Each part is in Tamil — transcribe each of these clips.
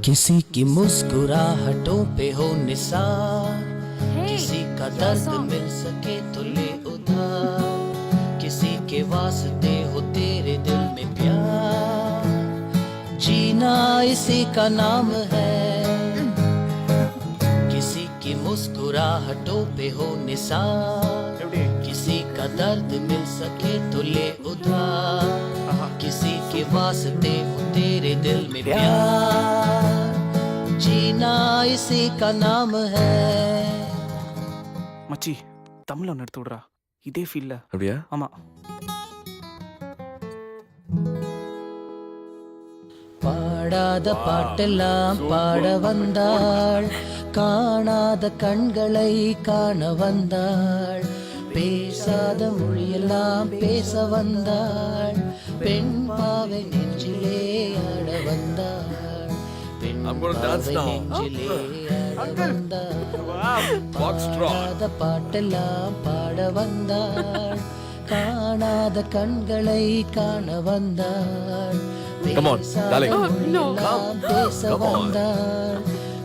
किसी की मुस्कुराहटों पे हो निसार, किसी का दर्द मिल सके तो ले उधार, किसी के वास्ते हो तेरे दिल में प्यार, जीना इसी का नाम है। किसी की मुस्कुराहटों पे हो निसार, किसी का दर्द मिल सके तो ले उधार, किसी के वास्ते हो तेरे दिल में प्यार, जीना इसी का नाम है। மச்சி தமிழ்ல ஒன்று எடுத்து விடுறா இதே ஃபீல்ல. அப்படியா? ஆமா. பாடாத பாட்டெல்லாம் பாட வந்தாள், காணாத கண்களை காண வந்தாள், பேசாத மொழியெல்லாம் பேச வந்தாள், பெண் பாவை நெஞ்சிலே ஆட வந்தாள், பெண் பாவை நெஞ்சிலே ஆட வந்தாள், பாடாத பாட்டெல்லாம் பாட வந்தாள், காணாத கண்களை காண வந்தாள், darling. பேச வந்தாள்,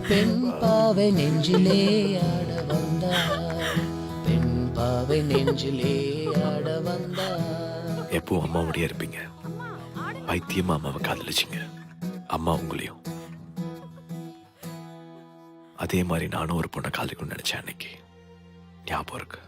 பெண் பாவை நெஞ்சிலே ஆட வந்தாள், பெண் பாவை நெஞ்சிலே ஆட வந்தாள். எப்போ அம்மாவோடய இருப்பீங்க. பைத்தியமா அம்மாவை காதலிச்சிங்க, அம்மா உங்களையும். அதே மாதிரி நானும் ஒரு பொண்ணை காதலிக்கணும்னு நினைச்சேன் அன்னைக்கு. ஞாபகம் இருக்கு.